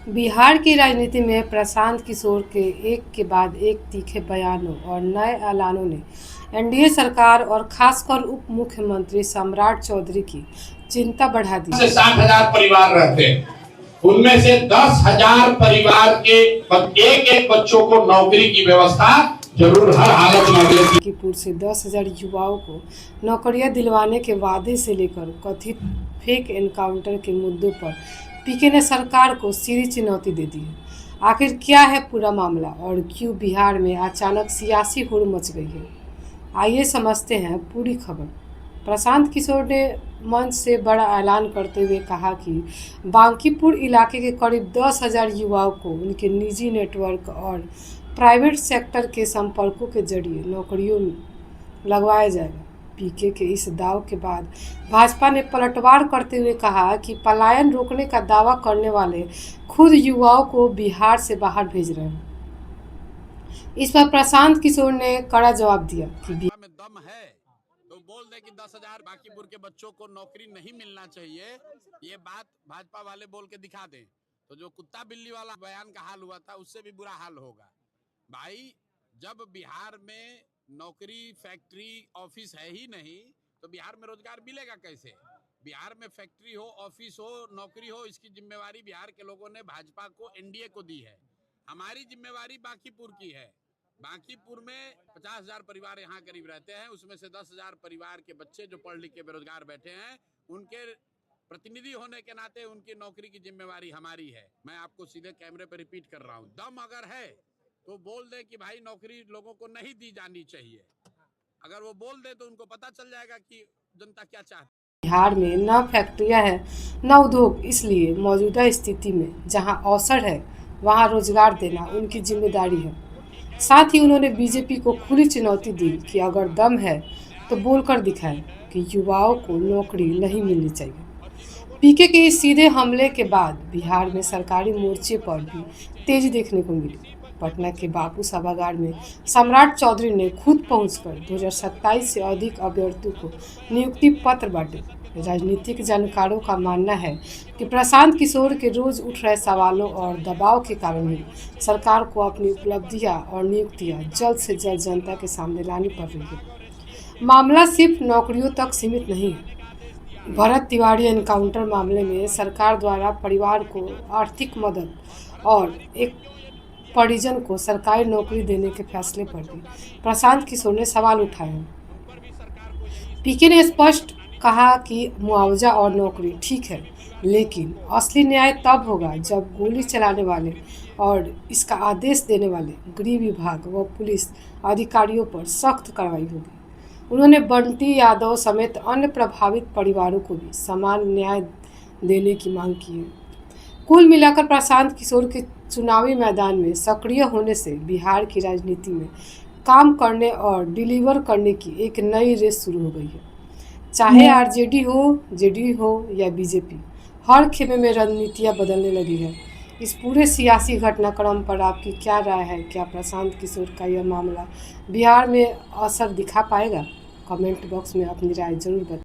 बिहार की राजनीति में प्रशांत किशोर के एक के बाद एक तीखे बयानों और नए ऐलानों ने एनडीए सरकार और खासकर उप मुख्यमंत्री सम्राट चौधरी की चिंता बढ़ा दी। से 60,000 परिवार रहते हैं, उनमें से 10,000 परिवार के एक एक बच्चों को नौकरी की व्यवस्था जरूर हर हालत में मिले। लखीमपुर से 10,000 युवाओं को नौकरियां दिलवाने के वादे से लेकर कथित फेक एनकाउंटर के मुद्दों पर पीके ने सरकार को सीधी चुनौती दे दी है। आखिर क्या है पूरा मामला और क्यों बिहार में अचानक सियासी हुड़ मच गई है, आइए समझते हैं पूरी खबर। प्रशांत किशोर ने मंच से बड़ा ऐलान करते हुए कहा कि बांकीपुर इलाके के करीब 10,000 युवाओं को उनके निजी नेटवर्क और प्राइवेट सेक्टर के संपर्कों के जरिए नौकरियों लगवाया जाएगा। पीके के इस दाव के बाद भाजपा ने पलटवार करते हुए कहा कि पलायन रोकने का दावा करने वाले खुद युवाओं को बिहार से बाहर भेज रहे हैं। इस पर प्रशांत किशोर ने कड़ा जवाब दिया कि में दम है तो बोल दे कि 10,000 बांकीपुर के बच्चों को नौकरी नहीं मिलना चाहिए, ये बात भाजपा वाले बोल के दिखा दें तो जो कुत्ता बिल्ली वाला बयान का हाल हुआ था उससे भी बुरा हाल होगा। भाई, जब बिहार में नौकरी फैक्ट्री ऑफिस है ही नहीं तो बिहार में रोजगार मिलेगा कैसे? बिहार में फैक्ट्री हो, ऑफिस हो, नौकरी हो, इसकी जिम्मेवारी बिहार के लोगों ने भाजपा को, एनडीए को दी है। हमारी जिम्मेवारी बांकीपुर की है। बांकीपुर में 50,000 परिवार यहाँ करीब रहते हैं, उसमें से 10,000 परिवार के बच्चे जो पढ़ लिख के बेरोजगार बैठे हैं, उनके प्रतिनिधि होने के नाते उनकी नौकरी की जिम्मेवारी हमारी है। मैं आपको सीधे कैमरे पर रिपीट कर रहा हूँ, दम अगर है तो बोल दे कि भाई नौकरी लोगों को नहीं दी जानी चाहिए। अगर वो बोल दे तो उनको पता चल जाएगा कि जनता क्या चाहती है। बिहार में न फैक्ट्रियां हैं न उद्योग, इसलिए मौजूदा स्थिति में जहां अवसर है वहां रोजगार देना उनकी जिम्मेदारी है। साथ ही उन्होंने बीजेपी को खुली चुनौती दी कि अगर दम है तो बोलकर दिखाएं कि युवाओं को नौकरी नहीं मिलनी चाहिए। पीके के इस सीधे हमले के बाद बिहार में सरकारी मोर्चे पर भी तेजी देखने को मिली। पटना के बापू सभागार में सम्राट चौधरी ने खुद पहुंचकर 2027 से अधिक अभ्यर्थियों को नियुक्ति पत्र बांटे। राजनीतिक जानकारों का मानना है कि प्रशांत किशोर के रोज उठ रहे सवालों और दबाव के कारण ही सरकार को अपनी उपलब्धियां और नियुक्तियां जल्द से जल्द जनता के सामने लानी पड़ रही है। मामला सिर्फ नौकरियों तक सीमित नहीं है। भरत तिवारी एनकाउंटर मामले में सरकार द्वारा परिवार को आर्थिक मदद और एक परिजन को सरकारी नौकरी देने के फैसले पर भी प्रशांत किशोर ने सवाल उठाए हैं। पीके ने स्पष्ट कहा कि मुआवजा और नौकरी ठीक है, लेकिन असली न्याय तब होगा जब गोली चलाने वाले और इसका आदेश देने वाले गृह विभाग व पुलिस अधिकारियों पर सख्त कार्रवाई होगी। उन्होंने बंटी यादव समेत अन्य प्रभावित परिवारों को भी समान न्याय देने की मांग की है। कुल मिलाकर प्रशांत किशोर के चुनावी मैदान में सक्रिय होने से बिहार की राजनीति में काम करने और डिलीवर करने की एक नई रेस शुरू हो गई है। चाहे आरजेडी हो, जेडीयू हो या बीजेपी, हर खेमे में रणनीतियां बदलने लगी है। इस पूरे सियासी घटनाक्रम पर आपकी क्या राय है? क्या प्रशांत किशोर का यह मामला बिहार में असर दिखा पाएगा? कमेंट बॉक्स में अपनी राय जरूर बताएं।